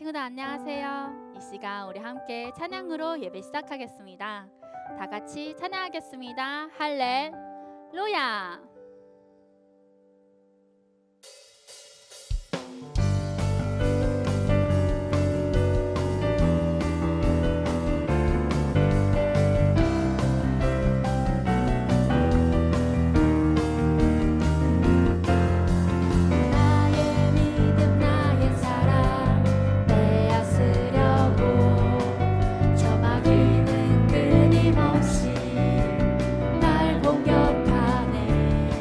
친구들 안녕하세요. 이 시간 우리 함께 찬양으로 예배 시작하겠습니다. 다 같이 찬양하겠습니다. 할렐루야. 날 공격하네.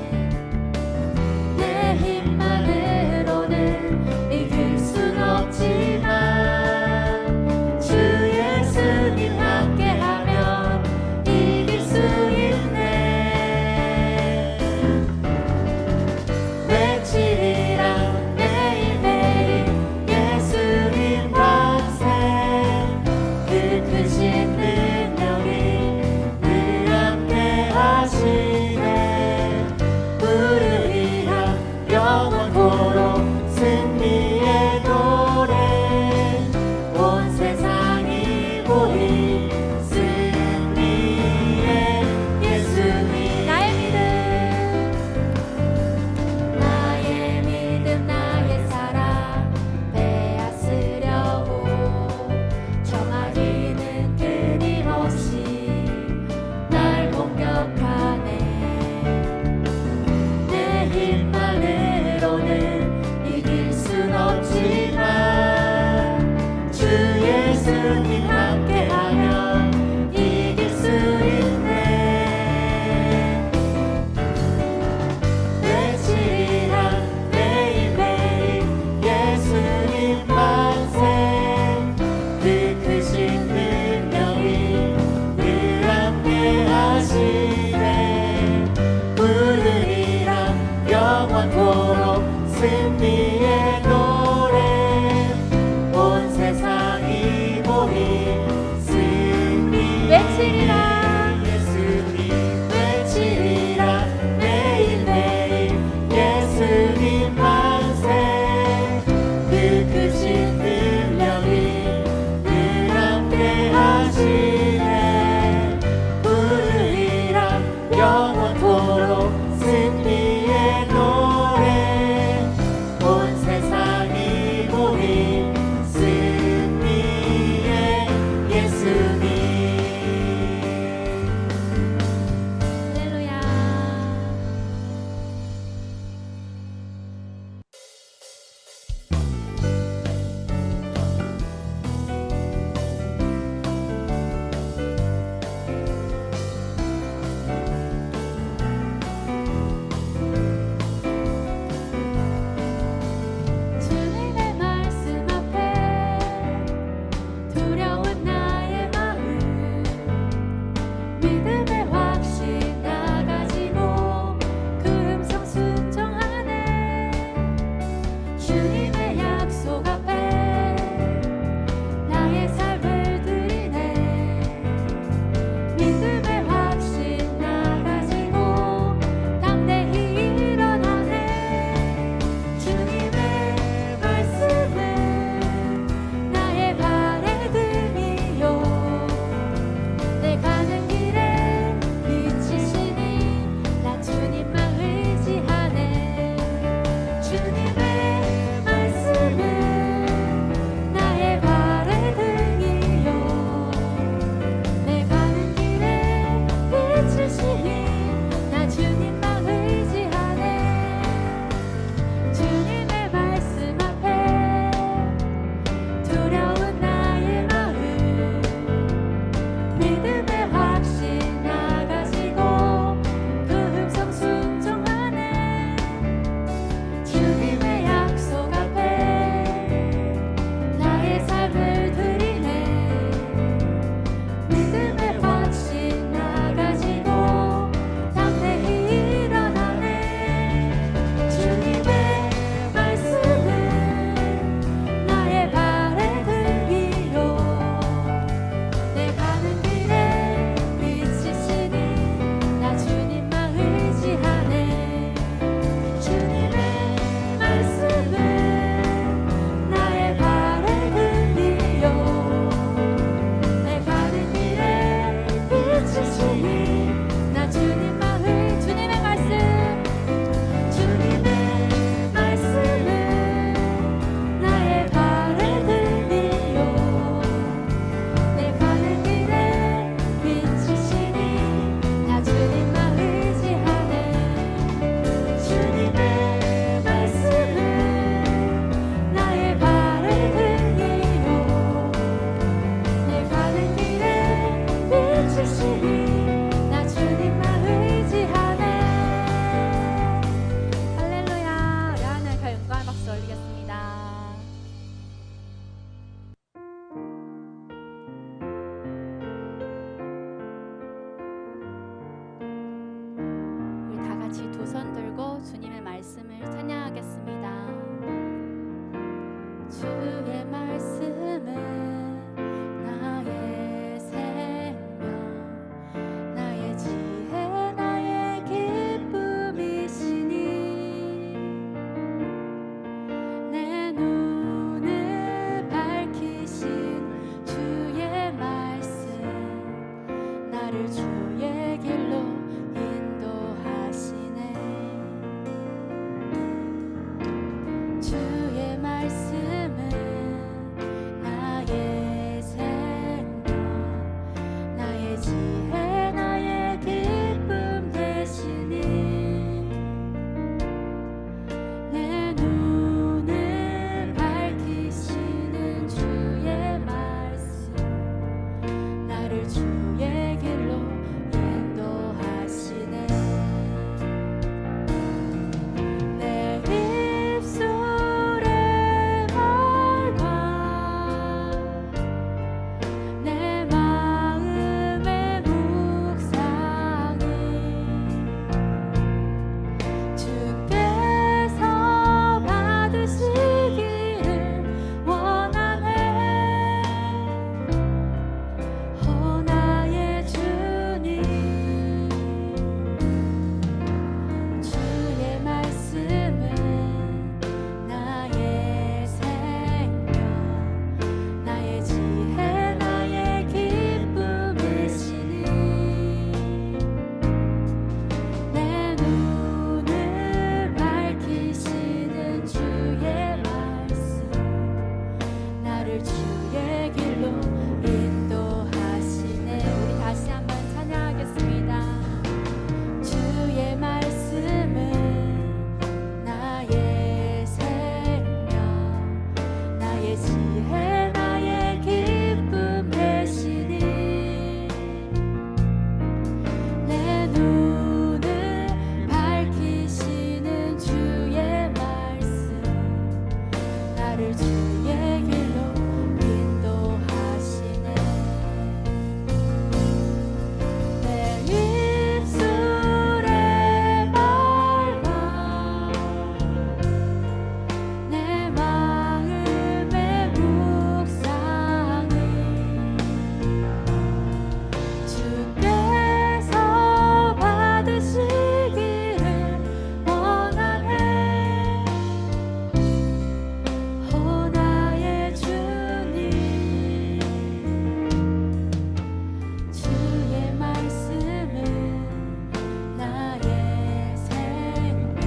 손 들고 주님의 말씀을 찬양하겠습니다. 주의 말씀은 나의 생명, 나의 지혜, 나의 기쁨이시니 내 눈을 밝히신 주의 말씀, 나를 주의 길로 인도하시네. 주의 말씀은 나의 생명, 나의 지혜, 나의 기쁨 되시니 내 눈을 밝히시는 주의 말씀, 나를 주의 길로 인도하시네. 내 입술의 말과 내 마음의 묵상이 주께서 받으시기를 원하네. 나의 주님, 주의 말씀은 나의 생명, 나의 지혜, 나의 기쁨이시니 내 눈을 밝히시는 주의 말씀, 나를 주의 길로 인도하시네. 우리 다시 한번 찬양하겠습니다. 주의 말씀은 나의 생명, 나의 지혜, 나의 기쁨 되시니 내 눈을 밝히시는 주의 말씀, 나를 주의 길로 인도하시네. 내 입술의 말과 내 마음의 묵상이 주께서 받으시기를 원하네. 나의 주님, 주의 말씀은 나의 생명,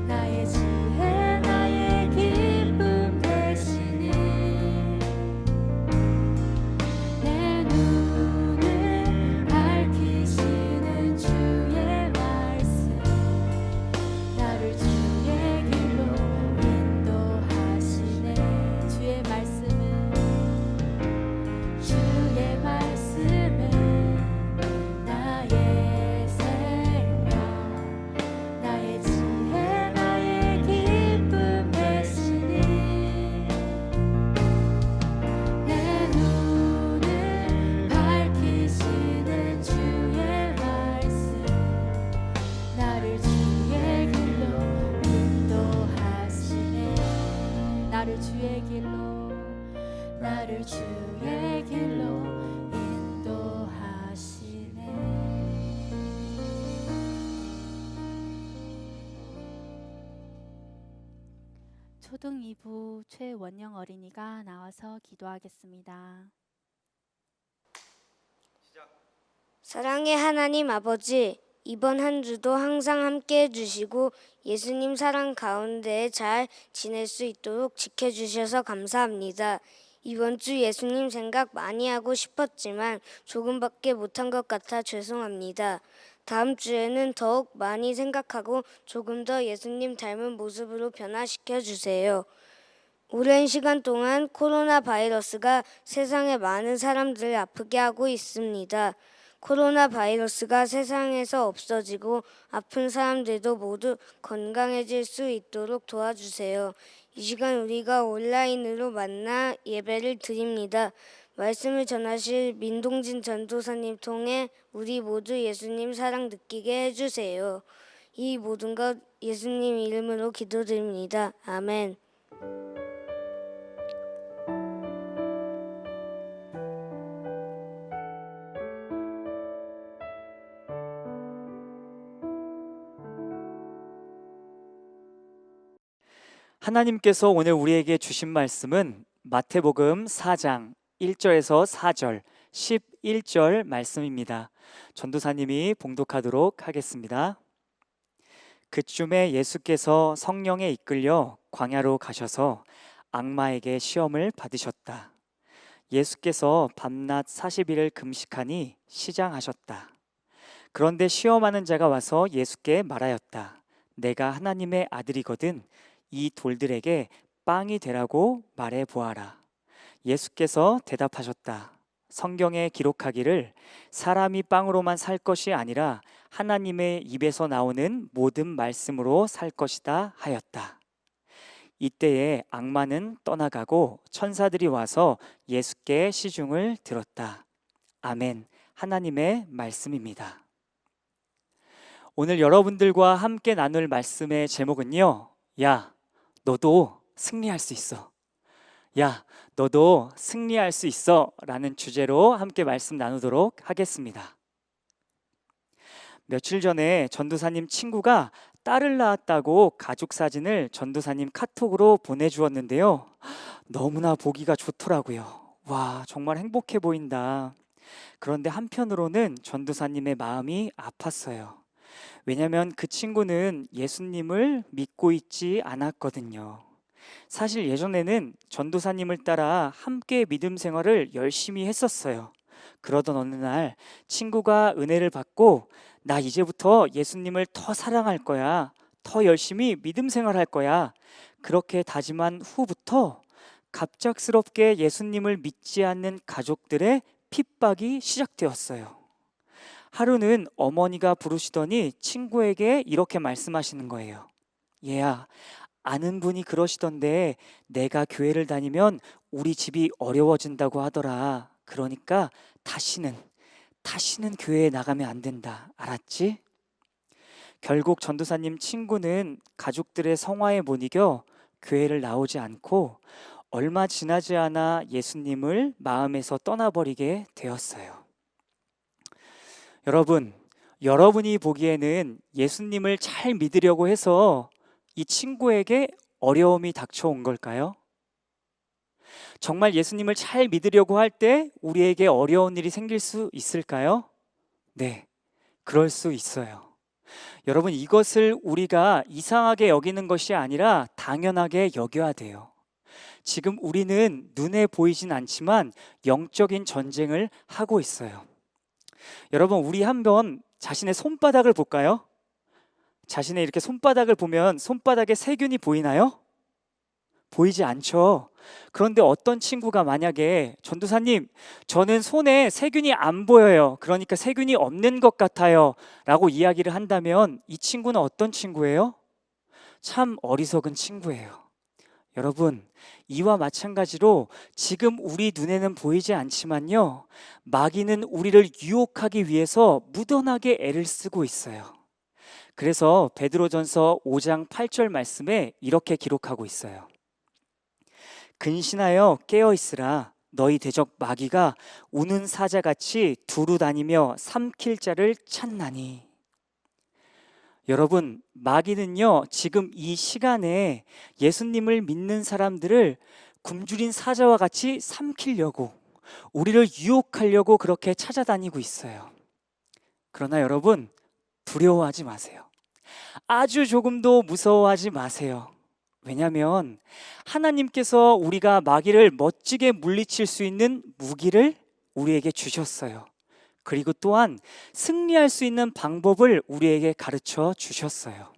나의 지혜, 나의 기쁨 되시니 내 눈을 밝히시는 주의 말씀, 나를 주의 길로 인도하시네. 주의 말씀은 나의 생명, 나의 지혜, 나의 기쁨 되시니 내 눈을 밝히시는 주의 말씀, 나를 주의 길로 인도하시네. 나를 주의 길로, 나를 주의 길로 인도하시네. 초등 2부 최원영 어린이가 나와서 기도하겠습니다. 사랑의 하나님 아버지, 이번 한 주도 항상 함께 해주시고 예수님 사랑 가운데 잘 지낼 수 있도록 지켜주셔서 감사합니다. 이번 주 예수님 생각 많이 하고 싶었지만 조금밖에 못한 것 같아 죄송합니다. 다음 주에는 더욱 많이 생각하고 조금 더 예수님 닮은 모습으로 변화시켜 주세요. 오랜 시간 동안 코로나 바이러스가 세상의 많은 사람들을 아프게 하고 있습니다. 코로나 바이러스가 세상에서 없어지고 아픈 사람들도 모두 건강해질 수 있도록 도와주세요. 이 시간 우리가 온라인으로 만나 예배를 드립니다. 말씀을 전하실 민동진 전도사님 통해 우리 모두 예수님 사랑 느끼게 해주세요. 이 모든 것 예수님 이름으로 기도드립니다. 아멘. 하나님께서 오늘 우리에게 주신 말씀은 마태복음 4장 1절에서 4절, 11절 말씀입니다. 전도사님이 봉독하도록 하겠습니다. 그쯤에 예수께서 성령에 이끌려 광야로 가셔서 악마에게 시험을 받으셨다. 예수께서 밤낮 40일을 금식하니 시장하셨다. 그런데 시험하는 자가 와서 예수께 말하였다. 내가 하나님의 아들이거든 이 돌들에게 빵이 되라고 말해 보아라. 예수께서 대답하셨다. 성경에 기록하기를 사람이 빵으로만 살 것이 아니라 하나님의 입에서 나오는 모든 말씀으로 살 것이다 하였다. 이때에 악마는 떠나가고 천사들이 와서 예수께 시중을 들었다. 아멘. 하나님의 말씀입니다. 오늘 여러분들과 함께 나눌 말씀의 제목은요. 야, 너도 승리할 수 있어. 야, 너도 승리할 수 있어 라는 주제로 함께 말씀 나누도록 하겠습니다. 며칠 전에 전도사님 친구가 딸을 낳았다고 가족 사진을 전도사님 카톡으로 보내주었는데요. 너무나 보기가 좋더라고요. 와, 정말 행복해 보인다. 그런데 한편으로는 전도사님의 마음이 아팠어요. 왜냐하면 그 친구는 예수님을 믿고 있지 않았거든요. 사실 예전에는 전도사님을 따라 함께 믿음 생활을 열심히 했었어요. 그러던 어느 날 친구가 은혜를 받고 나 이제부터 예수님을 더 사랑할 거야. 더 열심히 믿음 생활할 거야. 그렇게 다짐한 후부터 갑작스럽게 예수님을 믿지 않는 가족들의 핍박이 시작되었어요. 하루는 어머니가 부르시더니 친구에게 이렇게 말씀하시는 거예요. 얘야, 아는 분이 그러시던데 내가 교회를 다니면 우리 집이 어려워진다고 하더라. 그러니까 다시는 교회에 나가면 안 된다. 알았지? 결국 전도사님 친구는 가족들의 성화에 못 이겨 교회를 나오지 않고 얼마 지나지 않아 예수님을 마음에서 떠나버리게 되었어요. 여러분이 보기에는 예수님을 잘 믿으려고 해서 이 친구에게 어려움이 닥쳐온 걸까요? 정말 예수님을 잘 믿으려고 할 때 우리에게 어려운 일이 생길 수 있을까요? 네, 그럴 수 있어요. 여러분, 이것을 우리가 이상하게 여기는 것이 아니라 당연하게 여겨야 돼요. 지금 우리는 눈에 보이진 않지만 영적인 전쟁을 하고 있어요. 여러분, 우리 한번 자신의 손바닥을 볼까요? 자신의 이렇게 손바닥을 보면 손바닥에 세균이 보이나요? 보이지 않죠. 그런데 어떤 친구가 만약에 전도사님, 저는 손에 세균이 안 보여요. 그러니까 세균이 없는 것 같아요. 라고 이야기를 한다면 이 친구는 어떤 친구예요? 참 어리석은 친구예요. 여러분, 이와 마찬가지로 지금 우리 눈에는 보이지 않지만요, 마귀는 우리를 유혹하기 위해서 무던하게 애를 쓰고 있어요. 그래서 베드로전서 5장 8절 말씀에 이렇게 기록하고 있어요. 근신하여 깨어있으라. 너희 대적 마귀가 우는 사자같이 두루 다니며 삼킬 자를 찾나니. 여러분, 마귀는요, 지금 이 시간에 예수님을 믿는 사람들을 굶주린 사자와 같이 삼키려고, 우리를 유혹하려고 그렇게 찾아다니고 있어요. 그러나 여러분, 두려워하지 마세요. 아주 조금도 무서워하지 마세요. 왜냐하면 하나님께서 우리가 마귀를 멋지게 물리칠 수 있는 무기를 우리에게 주셨어요. 그리고 또한 승리할 수 있는 방법을 우리에게 가르쳐 주셨어요.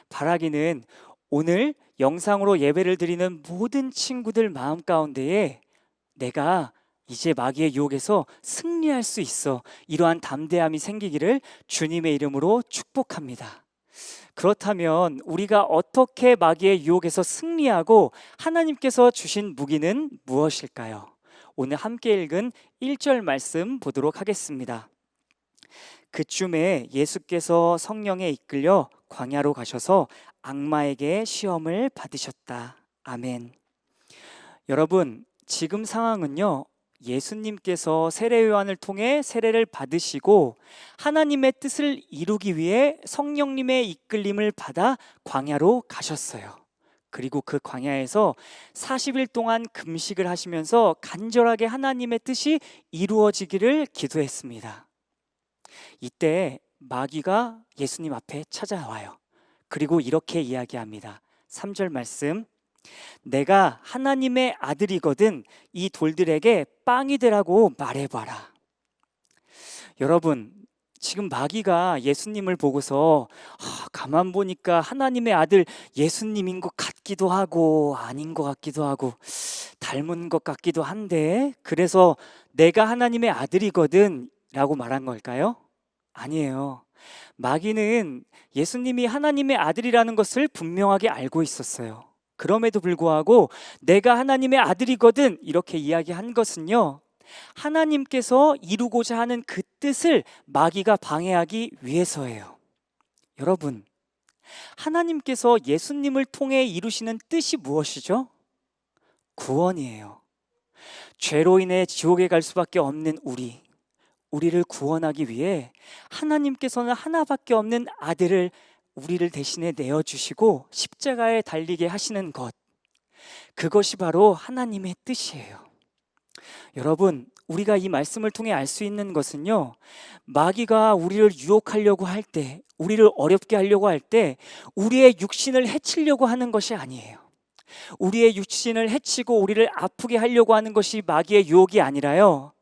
바라기는 오늘 영상으로 예배를 드리는 모든 친구들 마음 가운데에 내가 이제 마귀의 유혹에서 승리할 수 있어, 이러한 담대함이 생기기를 주님의 이름으로 축복합니다. 그렇다면 우리가 어떻게 마귀의 유혹에서 승리하고 하나님께서 주신 무기는 무엇일까요? 오늘 함께 읽은 1절 말씀 보도록 하겠습니다. 그쯤에 예수께서 성령에 이끌려 광야로 가셔서 악마에게 시험을 받으셨다. 아멘. 여러분, 지금 상황은요, 예수님께서 세례 요한을 통해 세례를 받으시고 하나님의 뜻을 이루기 위해 성령님의 이끌림을 받아 광야로 가셨어요. 그리고 그 광야에서 40일 동안 금식을 하시면서 간절하게 하나님의 뜻이 이루어지기를 기도했습니다. 이때 마귀가 예수님 앞에 찾아와요. 그리고 이렇게 이야기합니다. 3절 말씀, 내가 하나님의 아들이거든 이 돌들에게 빵이 되라고 말해봐라. 여러분, 지금 마귀가 예수님을 보고서 가만 보니까 하나님의 아들 예수님인 것 같기도 하고 아닌 것 같기도 하고 닮은 것 같기도 한데, 그래서 내가 하나님의 아들이거든 라고 말한 걸까요? 아니에요. 마귀는 예수님이 하나님의 아들이라는 것을 분명하게 알고 있었어요. 그럼에도 불구하고 내가 하나님의 아들이거든 이렇게 이야기한 것은요, 하나님께서 이루고자 하는 그 뜻을 마귀가 방해하기 위해서예요. 여러분, 하나님께서 예수님을 통해 이루시는 뜻이 무엇이죠? 구원이에요. 죄로 인해 지옥에 갈 수밖에 없는 우리를 구원하기 위해 하나님께서는 하나밖에 없는 아들을 우리를 대신에 내어주시고 십자가에 달리게 하시는 것, 그것이 바로 하나님의 뜻이에요. 여러분, 우리가 이 말씀을 통해 알 수 있는 것은요, 마귀가 우리를 유혹하려고 할 때, 우리를 어렵게 하려고 할 때 우리의 육신을 해치려고 하는 것이 아니에요. 우리의 육신을 해치고 우리를 아프게 하려고 하는 것이 마귀의 유혹이 아니라요,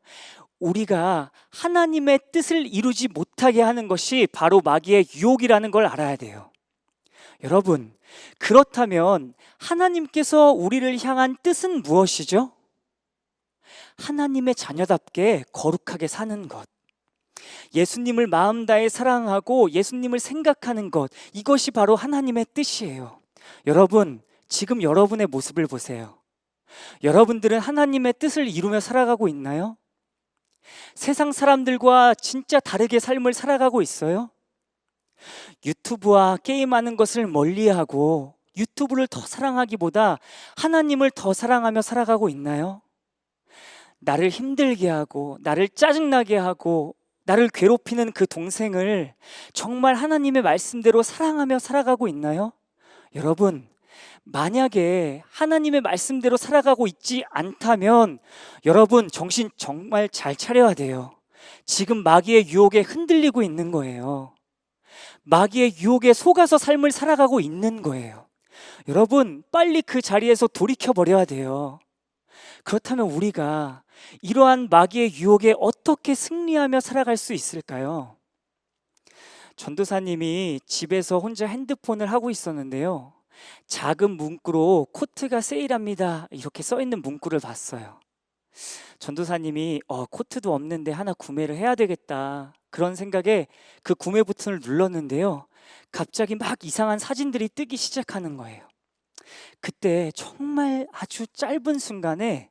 우리가 하나님의 뜻을 이루지 못하게 하는 것이 바로 마귀의 유혹이라는 걸 알아야 돼요. 여러분, 그렇다면 하나님께서 우리를 향한 뜻은 무엇이죠? 하나님의 자녀답게 거룩하게 사는 것, 예수님을 마음 다해 사랑하고 예수님을 생각하는 것, 이것이 바로 하나님의 뜻이에요. 여러분, 지금 여러분의 모습을 보세요. 여러분들은 하나님의 뜻을 이루며 살아가고 있나요? 세상 사람들과 진짜 다르게 삶을 살아가고 있어요? 유튜브와 게임하는 것을 멀리하고 유튜브를 더 사랑하기보다 하나님을 더 사랑하며 살아가고 있나요? 나를 힘들게 하고 나를 짜증나게 하고 나를 괴롭히는 그 동생을 정말 하나님의 말씀대로 사랑하며 살아가고 있나요? 여러분, 만약에 하나님의 말씀대로 살아가고 있지 않다면 여러분, 정신 정말 잘 차려야 돼요. 지금 마귀의 유혹에 흔들리고 있는 거예요. 마귀의 유혹에 속아서 삶을 살아가고 있는 거예요. 여러분, 빨리 그 자리에서 돌이켜버려야 돼요. 그렇다면 우리가 이러한 마귀의 유혹에 어떻게 승리하며 살아갈 수 있을까요? 전도사님이 집에서 혼자 핸드폰을 하고 있었는데요, 작은 문구로 코트가 세일합니다 이렇게 써있는 문구를 봤어요. 전도사님이 코트도 없는데 하나 구매를 해야 되겠다 그런 생각에 그 구매 버튼을 눌렀는데요, 갑자기 막 이상한 사진들이 뜨기 시작하는 거예요. 그때 정말 아주 짧은 순간에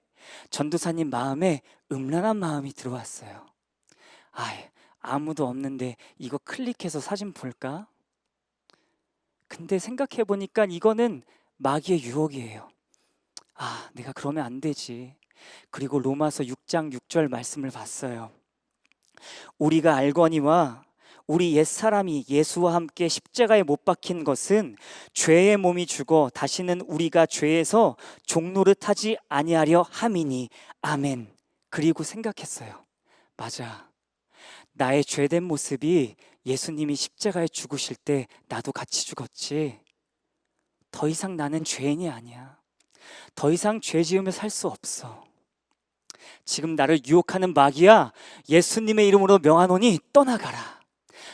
전도사님 마음에 음란한 마음이 들어왔어요. 아무도 없는데 이거 클릭해서 사진 볼까? 근데 생각해 보니까 이거는 마귀의 유혹이에요. 내가 그러면 안 되지. 그리고 로마서 6장 6절 말씀을 봤어요. 우리가 알거니와 우리 옛사람이 예수와 함께 십자가에 못 박힌 것은 죄의 몸이 죽어 다시는 우리가 죄에서 종노릇하지 아니하려 함이니. 아멘. 그리고 생각했어요. 맞아. 나의 죄된 모습이 예수님이 십자가에 죽으실 때 나도 같이 죽었지. 더 이상 나는 죄인이 아니야. 더 이상 죄 지으며 살 수 없어. 지금 나를 유혹하는 마귀야, 예수님의 이름으로 명하노니 떠나가라.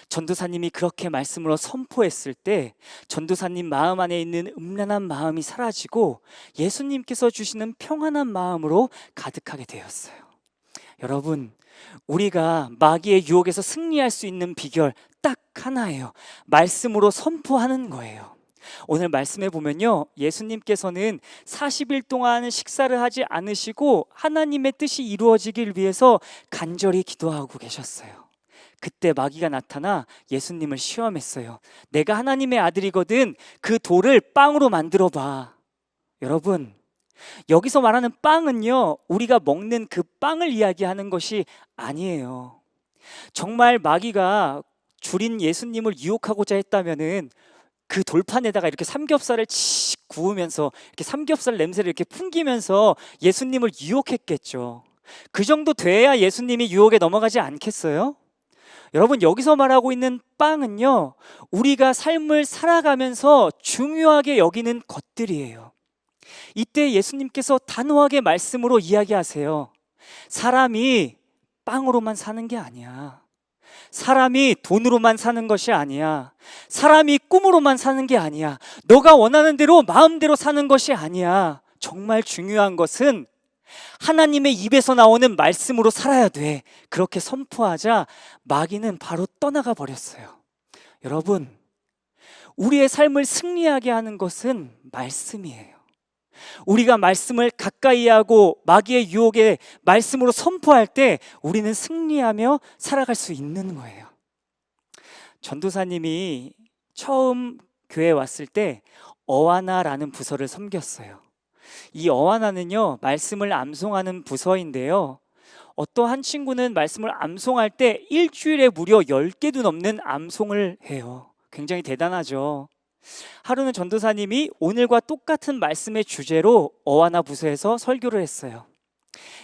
전도사님이 그렇게 말씀으로 선포했을 때 전도사님 마음 안에 있는 음란한 마음이 사라지고 예수님께서 주시는 평안한 마음으로 가득하게 되었어요. 여러분, 우리가 마귀의 유혹에서 승리할 수 있는 비결 딱 하나예요. 말씀으로 선포하는 거예요. 오늘 말씀에 보면요, 예수님께서는 40일 동안 식사를 하지 않으시고 하나님의 뜻이 이루어지길 위해서 간절히 기도하고 계셨어요. 그때 마귀가 나타나 예수님을 시험했어요. 내가 하나님의 아들이거든. 그 돌을 빵으로 만들어 봐. 여러분, 여기서 말하는 빵은요, 우리가 먹는 그 빵을 이야기하는 것이 아니에요. 정말 마귀가 줄인 예수님을 유혹하고자 했다면은 그 돌판에다가 이렇게 삼겹살을 칙 구우면서 이렇게 삼겹살 냄새를 이렇게 풍기면서 예수님을 유혹했겠죠. 그 정도 돼야 예수님이 유혹에 넘어가지 않겠어요? 여러분, 여기서 말하고 있는 빵은요, 우리가 삶을 살아가면서 중요하게 여기는 것들이에요. 이때 예수님께서 단호하게 말씀으로 이야기하세요. 사람이 빵으로만 사는 게 아니야. 사람이 돈으로만 사는 것이 아니야. 사람이 꿈으로만 사는 게 아니야. 너가 원하는 대로 마음대로 사는 것이 아니야. 정말 중요한 것은 하나님의 입에서 나오는 말씀으로 살아야 돼. 그렇게 선포하자 마귀는 바로 떠나가 버렸어요. 여러분, 우리의 삶을 승리하게 하는 것은 말씀이에요. 우리가 말씀을 가까이 하고 마귀의 유혹에 말씀으로 선포할 때 우리는 승리하며 살아갈 수 있는 거예요. 전도사님이 처음 교회에 왔을 때 어와나라는 부서를 섬겼어요. 이 어와나는요, 말씀을 암송하는 부서인데요. 어떠한 친구는 말씀을 암송할 때 일주일에 무려 10개도 넘는 암송을 해요. 굉장히 대단하죠. 하루는 전도사님이 오늘과 똑같은 말씀의 주제로 어와나 부서에서 설교를 했어요.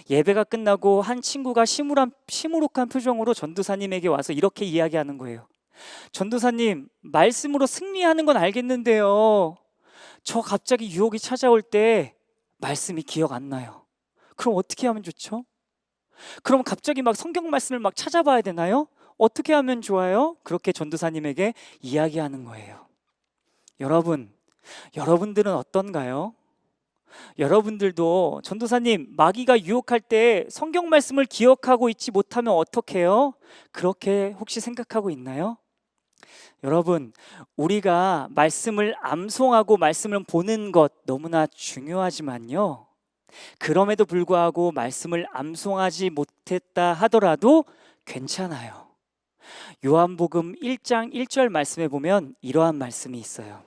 예배가 끝나고 한 친구가 시무룩한 표정으로 전도사님에게 와서 이렇게 이야기하는 거예요. 전도사님, 말씀으로 승리하는 건 알겠는데요, 저 갑자기 유혹이 찾아올 때 말씀이 기억 안 나요. 그럼 어떻게 하면 좋죠? 그럼 갑자기 막 성경 말씀을 막 찾아봐야 되나요? 어떻게 하면 좋아요? 그렇게 전도사님에게 이야기하는 거예요. 여러분들은 어떤가요? 여러분들도 전도사님, 마귀가 유혹할 때 성경 말씀을 기억하고 있지 못하면 어떡해요? 그렇게 혹시 생각하고 있나요? 여러분, 우리가 말씀을 암송하고 말씀을 보는 것 너무나 중요하지만요, 그럼에도 불구하고 말씀을 암송하지 못했다 하더라도 괜찮아요. 요한복음 1장 1절 말씀에 보면 이러한 말씀이 있어요.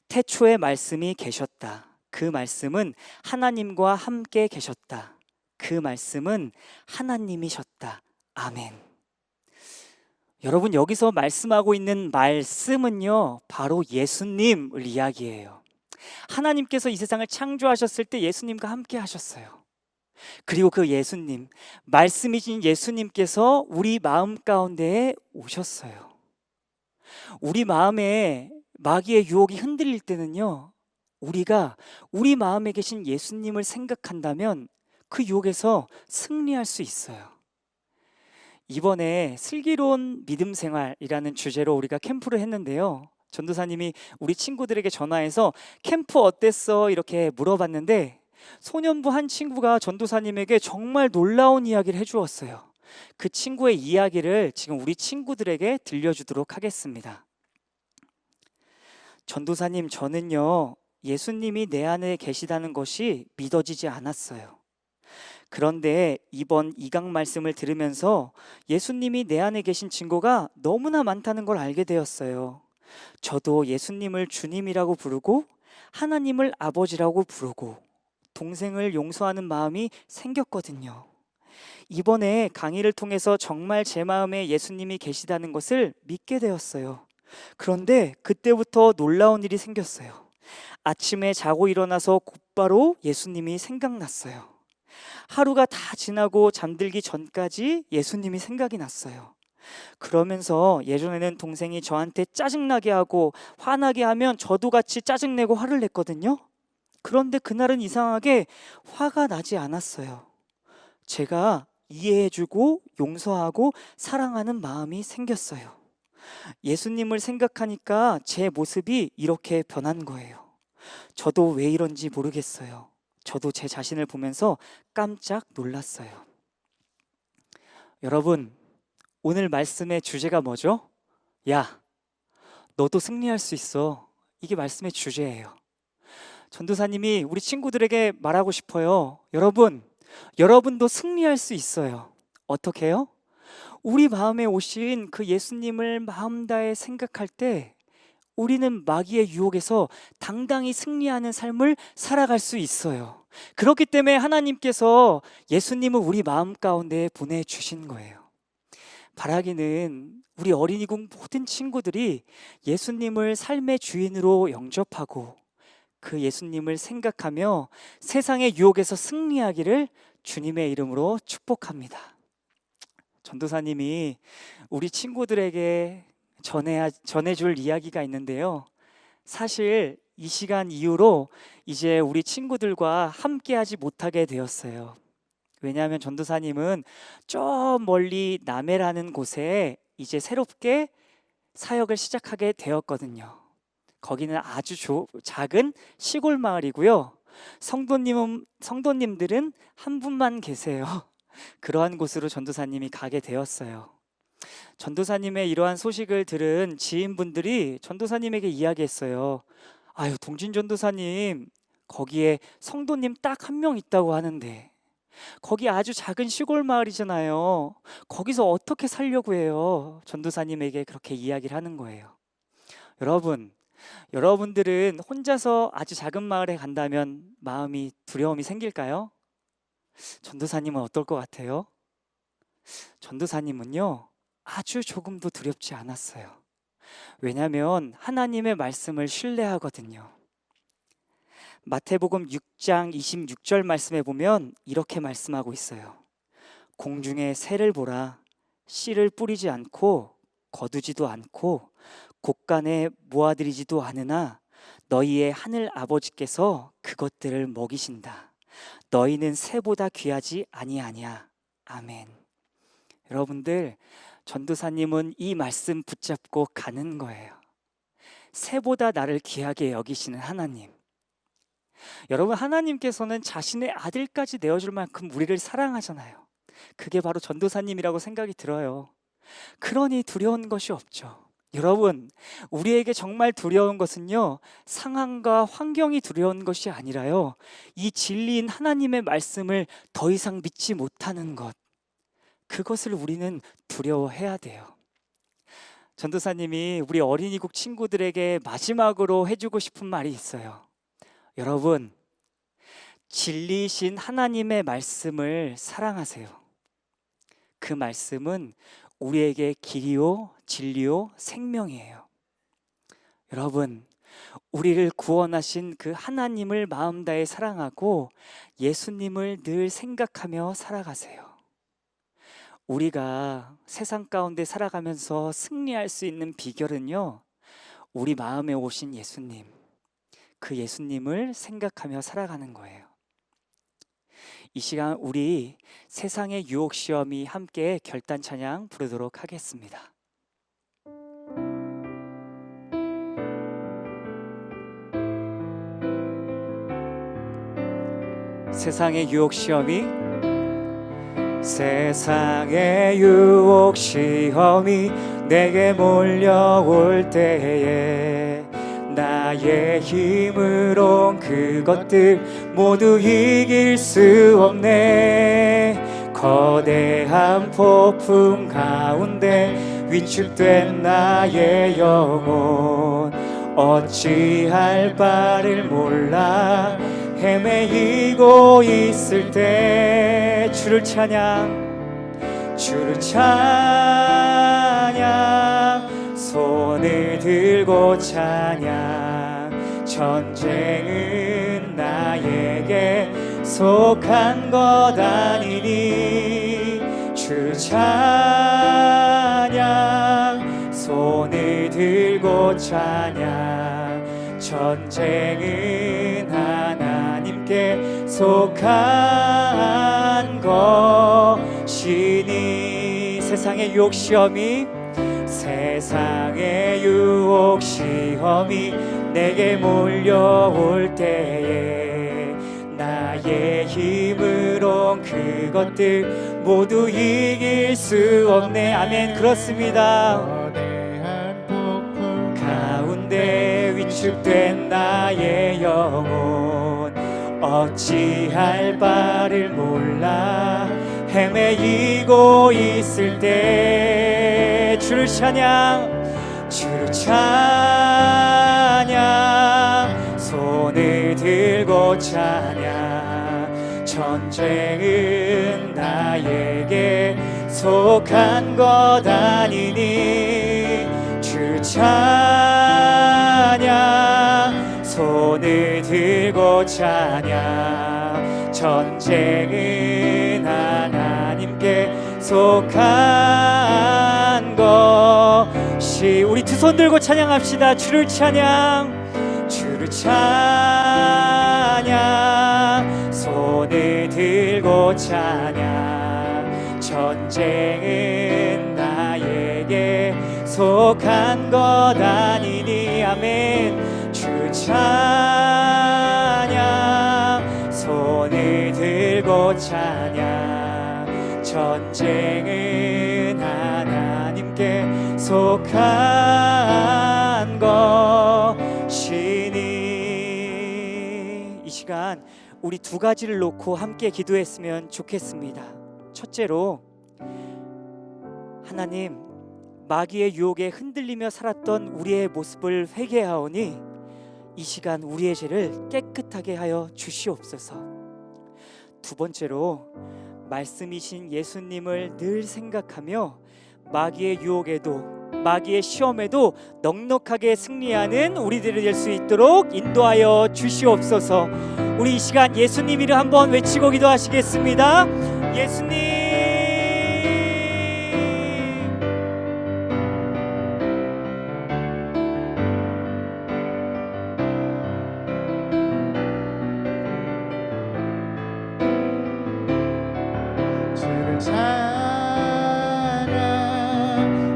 태초에 말씀이 계셨다. 그 말씀은 하나님과 함께 계셨다. 그 말씀은 하나님이셨다. 아멘. 여러분, 여기서 말씀하고 있는 말씀은요, 바로 예수님을 이야기해요. 하나님께서 이 세상을 창조하셨을 때 예수님과 함께 하셨어요. 그리고 그 예수님, 말씀이신 예수님께서 우리 마음 가운데에 오셨어요. 우리 마음에 마귀의 유혹이 흔들릴 때는요, 우리가 우리 마음에 계신 예수님을 생각한다면 그 유혹에서 승리할 수 있어요. 이번에 슬기로운 믿음 생활이라는 주제로 우리가 캠프를 했는데요, 전도사님이 우리 친구들에게 전화해서 캠프 어땠어? 이렇게 물어봤는데 소년부 한 친구가 전도사님에게 정말 놀라운 이야기를 해주었어요. 그 친구의 이야기를 지금 우리 친구들에게 들려주도록 하겠습니다. 전도사님, 저는요, 예수님이 내 안에 계시다는 것이 믿어지지 않았어요. 그런데 이번 이강 말씀을 들으면서 예수님이 내 안에 계신 증거가 너무나 많다는 걸 알게 되었어요. 저도 예수님을 주님이라고 부르고 하나님을 아버지라고 부르고 동생을 용서하는 마음이 생겼거든요. 이번에 강의를 통해서 정말 제 마음에 예수님이 계시다는 것을 믿게 되었어요. 그런데 그때부터 놀라운 일이 생겼어요. 아침에 자고 일어나서 곧바로 예수님이 생각났어요. 하루가 다 지나고 잠들기 전까지 예수님이 생각이 났어요. 그러면서 예전에는 동생이 저한테 짜증나게 하고 화나게 하면 저도 같이 짜증내고 화를 냈거든요. 그런데 그날은 이상하게 화가 나지 않았어요. 제가 이해해주고 용서하고 사랑하는 마음이 생겼어요. 예수님을 생각하니까 제 모습이 이렇게 변한 거예요. 저도 왜 이런지 모르겠어요. 저도 제 자신을 보면서 깜짝 놀랐어요. 여러분, 오늘 말씀의 주제가 뭐죠? 야, 너도 승리할 수 있어. 이게 말씀의 주제예요. 전도사님이 우리 친구들에게 말하고 싶어요. 여러분도 승리할 수 있어요. 어떻게 해요? 우리 마음에 오신 그 예수님을 마음 다해 생각할 때 우리는 마귀의 유혹에서 당당히 승리하는 삶을 살아갈 수 있어요. 그렇기 때문에 하나님께서 예수님을 우리 마음 가운데 보내주신 거예요. 바라기는 우리 어린이국 모든 친구들이 예수님을 삶의 주인으로 영접하고 그 예수님을 생각하며 세상의 유혹에서 승리하기를 주님의 이름으로 축복합니다. 전도사님이 우리 친구들에게 전해줄 이야기가 있는데요. 사실 이 시간 이후로 이제 우리 친구들과 함께하지 못하게 되었어요. 왜냐하면 전도사님은 저 멀리 남해라는 곳에 이제 새롭게 사역을 시작하게 되었거든요. 거기는 아주 작은 시골 마을이고요. 성도님들은 한 분만 계세요. 그러한 곳으로 전도사님이 가게 되었어요. 전도사님의 이러한 소식을 들은 지인분들이 전도사님에게 이야기했어요. 아유, 동진 전도사님, 거기에 성도님 딱 한 명 있다고 하는데 거기 아주 작은 시골 마을이잖아요. 거기서 어떻게 살려고 해요? 전도사님에게 그렇게 이야기를 하는 거예요. 여러분들은 혼자서 아주 작은 마을에 간다면 마음이 두려움이 생길까요? 전도사님은 어떨 것 같아요? 전도사님은요, 아주 조금도 두렵지 않았어요. 왜냐하면 하나님의 말씀을 신뢰하거든요. 마태복음 6장 26절 말씀에 보면 이렇게 말씀하고 있어요. 공중의 새를 보라. 씨를 뿌리지 않고 거두지도 않고 곳간에 모아들이지도 않으나 너희의 하늘 아버지께서 그것들을 먹이신다. 너희는 새보다 귀하지 아니하냐. 아멘. 여러분들, 전도사님은 이 말씀 붙잡고 가는 거예요. 새보다 나를 귀하게 여기시는 하나님. 여러분, 하나님께서는 자신의 아들까지 내어줄 만큼 우리를 사랑하잖아요. 그게 바로 전도사님이라고 생각이 들어요. 그러니 두려운 것이 없죠. 여러분, 우리에게 정말 두려운 것은요, 상황과 환경이 두려운 것이 아니라요, 이 진리인 하나님의 말씀을 더 이상 믿지 못하는 것, 그것을 우리는 두려워해야 돼요. 전도사님이 우리 어린이국 친구들에게 마지막으로 해주고 싶은 말이 있어요. 여러분, 진리이신 하나님의 말씀을 사랑하세요. 그 말씀은 우리에게 길이요, 진리요, 생명이에요. 여러분, 우리를 구원하신 그 하나님을 마음 다해 사랑하고 예수님을 늘 생각하며 살아가세요. 우리가 세상 가운데 살아가면서 승리할 수 있는 비결은요, 우리 마음에 오신 예수님, 그 예수님을 생각하며 살아가는 거예요. 이 시간 우리 세상의 유혹 시험이 함께 결단 찬양 부르도록 하겠습니다. 세상의 유혹 시험이 세상의 유혹 시험이 내게 몰려올 때에 나의 힘으론 그것들 모두 이길 수 없네. 거대한 폭풍 가운데 위축된 나의 영혼 어찌할 바를 몰라 헤매이고 있을 때 주를 찬양 손을 들고 찬양 전쟁은 나에게 속한 것 아니니 주 찬양 손을 들고 찬양 전쟁은 하나님께 속한 것이니 세상의 유혹 시험이 내게 몰려올 때에 나의 힘으론 그것들 모두 이길 수 없네. 아멘. 그렇습니다. 거대한 폭풍 가운데 위축된 나의 영혼 어찌할 바를 몰라 헤매이고 있을 때 주를 찬양 손을 들고 찬양 전쟁은 나에게 속한 것 아니니 주를 찬양 손을 들고 찬양 전쟁은 하나님께 속한 것이 우리 두 손 들고 찬양합시다. 주를 찬양 손을 들고 찬양 전쟁은 나에게 속한 것 아니니 아멘 주 찬양 손을 들고 찬양 전쟁은 하나님께 속한 것이니 이 시간 우리 두 가지를 놓고 함께 기도했으면 좋겠습니다. 첫째로 하나님 마귀의 유혹에 흔들리며 살았던 우리의 모습을 회개하오니 이 시간 우리의 죄를 깨끗하게 하여 주시옵소서. 두 번째로 말씀이신 예수님을 늘 생각하며 마귀의 유혹에도 마귀의 시험에도 넉넉하게 승리하는 우리들이 될 수 있도록 인도하여 주시옵소서. 우리 이 시간 예수님 이름 한번 외치고 기도하시겠습니다. 예수님 주를 찬양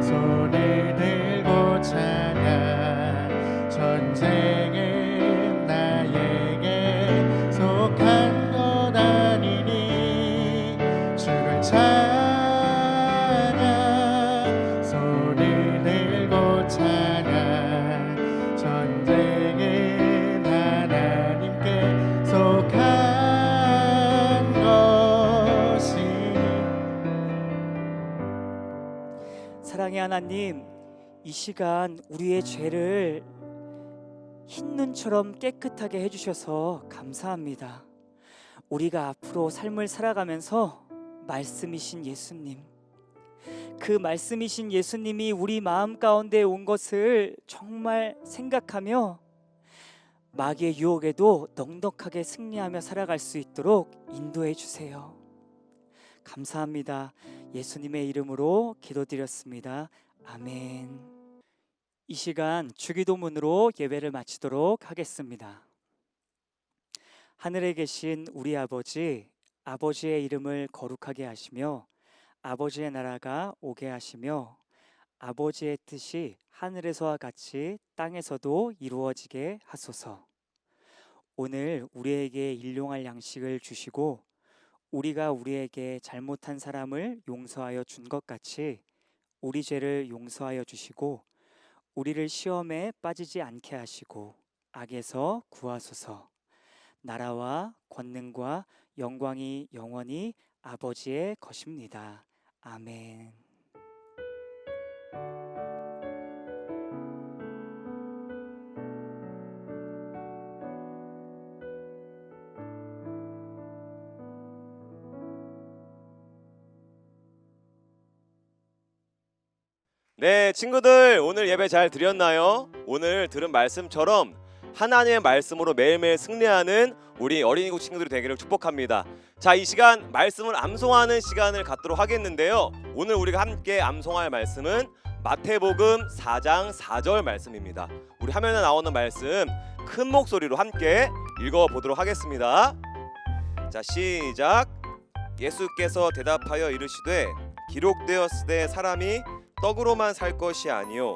손을 들고 찬양 전쟁은 나에게 속한 것 아니니 주를 찬양 손을 들고 찬양 전쟁은 하나님께 속한 것이 사랑의 하나님, 이 시간 우리의 죄를 흰 눈처럼 깨끗하게 해주셔서 감사합니다. 우리가 앞으로 삶을 살아가면서 말씀이신 예수님, 그 말씀이신 예수님이 우리 마음 가운데 온 것을 정말 생각하며 마귀의 유혹에도 넉넉하게 승리하며 살아갈 수 있도록 인도해 주세요. 감사합니다. 예수님의 이름으로 기도드렸습니다. 아멘. 이 시간 주기도문으로 예배를 마치도록 하겠습니다. 하늘에 계신 우리 아버지, 아버지의 이름을 거룩하게 하시며 아버지의 나라가 오게 하시며 아버지의 뜻이 하늘에서와 같이 땅에서도 이루어지게 하소서. 오늘 우리에게 일용할 양식을 주시고 우리가 우리에게 잘못한 사람을 용서하여 준 것 같이 우리 죄를 용서하여 주시고 우리를 시험에 빠지지 않게 하시고 악에서 구하소서. 나라와 권능과 영광이 영원히 아버지의 것입니다. 아멘. 네, 친구들 오늘 예배 잘 드렸나요? 오늘 들은 말씀처럼 하나님의 말씀으로 매일매일 승리하는 우리 어린이국 친구들이 되기를 축복합니다. 자, 이 시간 말씀을 암송하는 시간을 갖도록 하겠는데요. 오늘 우리가 함께 암송할 말씀은 마태복음 4장 4절 말씀입니다. 우리 화면에 나오는 말씀 큰 목소리로 함께 읽어보도록 하겠습니다. 자, 시작. 예수께서 대답하여 이르시되 기록되었으되 사람이 떡으로만 살 것이 아니요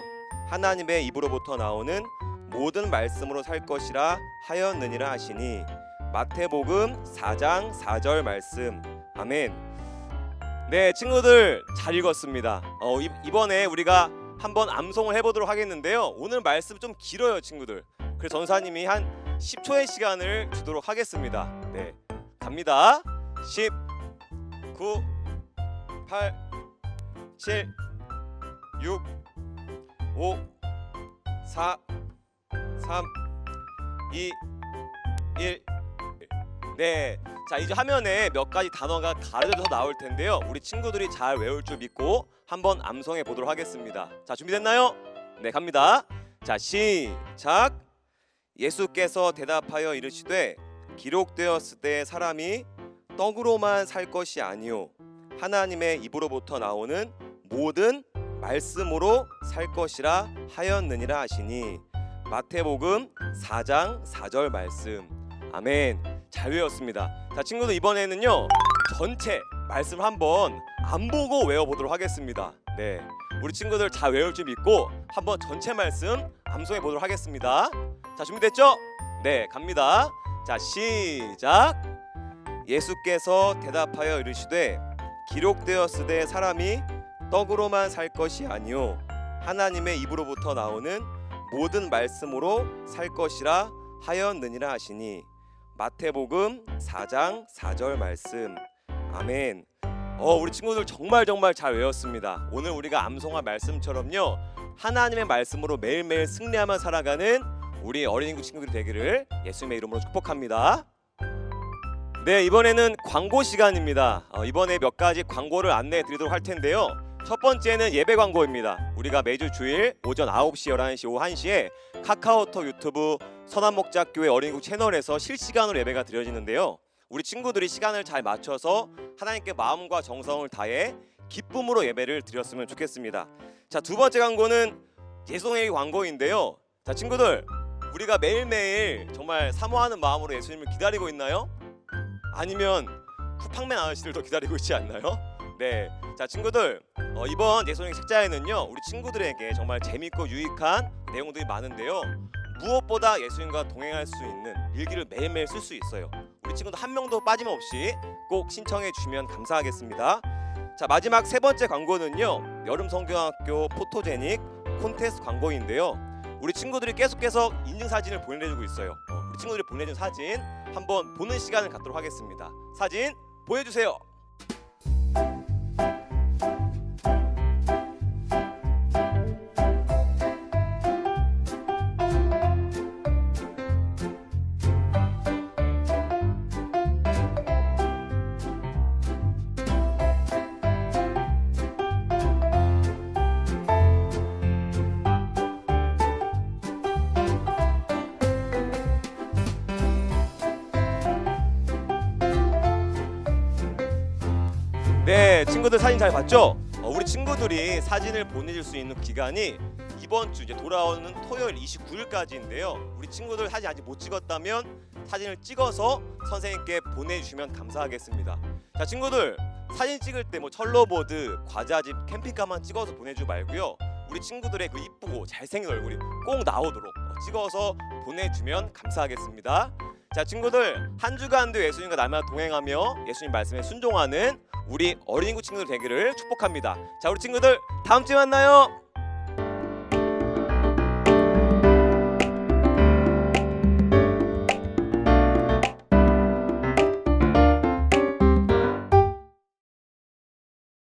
하나님의 입으로부터 나오는 모든 말씀으로 살 것이라 하였느니라 하시니 마태복음 4장 4절 말씀. 아멘. 네, 친구들 잘 읽었습니다. 이번에 우리가 한번 암송을 해보도록 하겠는데요. 오늘 말씀 좀 길어요, 친구들. 그래서 전사님이 한 10초의 시간을 주도록 하겠습니다. 네, 갑니다. 10, 9, 8 7 6 5 4 3 2 1 네. 자, 이제 화면에 몇 가지 단어가 가려져서 나올 텐데요. 우리 친구들이 잘 외울 줄 믿고 한번 암송해 보도록 하겠습니다. 자, 준비됐나요? 네, 갑니다. 자, 시작. 예수께서 대답하여 이르시되 기록되었을 때 사람이 떡으로만 살 것이 아니요 하나님의 입으로부터 나오는 모든 말씀으로 살 것이라 하였느니라 하시니. 마태복음 4장 4절 말씀. 아멘. 잘 외웠습니다. 자, 친구들 이번에는요 전체 말씀 한번 안 보고 외워보도록 하겠습니다. 네, 우리 친구들 잘 외울 줄 믿고 한번 전체 말씀 암송해 보도록 하겠습니다. 자, 준비됐죠? 네, 갑니다. 자, 시작. 예수께서 대답하여 이르시되 기록되었으되 사람이 떡으로만 살 것이 아니요 하나님의 입으로부터 나오는 모든 말씀으로 살 것이라 하였느니라 하시니. 마태복음 4장 4절 말씀. 아멘. 우리 친구들 정말 잘 외웠습니다. 오늘 우리가 암송한 말씀처럼요 하나님의 말씀으로 매일매일 승리하며 살아가는 우리 어린이국 친구들이 되기를 예수님의 이름으로 축복합니다. 네, 이번에는 광고 시간입니다. 이번에 몇 가지 광고를 안내해 드리도록 할 텐데요. 첫 번째는 예배 광고입니다. 우리가 매주 주일 오전 9시, 11시, 오후 1시에 카카오톡, 유튜브, 선한목자교회 어린이국 채널에서 실시간으로 예배가 드려지는데요. 우리 친구들이 시간을 잘 맞춰서 하나님께 마음과 정성을 다해 기쁨으로 예배를 드렸으면 좋겠습니다. 자, 두 번째 광고는 예송의 광고인데요. 자, 친구들, 우리가 매일매일 정말 사모하는 마음으로 예수님을 기다리고 있나요? 아니면 쿠팡맨 아저씨들도 기다리고 있지 않나요? 네, 자, 친구들, 이번 예송의 책자에는요 우리 친구들에게 정말 재밌고 유익한 내용들이 많은데요. 무엇보다 예수님과 동행할 수 있는 일기를 매일매일 쓸 수 있어요. 우리 친구들 한 명도 빠짐없이 꼭 신청해 주시면 감사하겠습니다. 자, 마지막 세 번째 광고는요 여름성경학교 포토제닉 콘테스트 광고인데요. 우리 친구들이 계속해서 인증사진을 보내주고 있어요. 우리 친구들이 보내준 사진 한번 보는 시간을 갖도록 하겠습니다. 사진 보여주세요. 네, 친구들 사진 잘 봤죠? 우리 친구들이 사진을 보내줄 수 있는 기간이 이번 주 이제 돌아오는 토요일 29일까지인데요. 우리 친구들 사진 아직 못 찍었다면 사진을 찍어서 선생님께 보내주시면 감사하겠습니다. 자, 친구들 사진 찍을 때 뭐 철로보드, 과자집, 캠핑카만 찍어서 보내주지 말고요. 우리 친구들의 그 이쁘고 잘생긴 얼굴이 꼭 나오도록 찍어서 보내주면 감사하겠습니다. 자, 친구들 한 주간도 예수님과 날마다 동행하며 예수님 말씀에 순종하는 우리 어린이국 친구들 되기를 축복합니다. 자, 우리 친구들 다음 주에 만나요.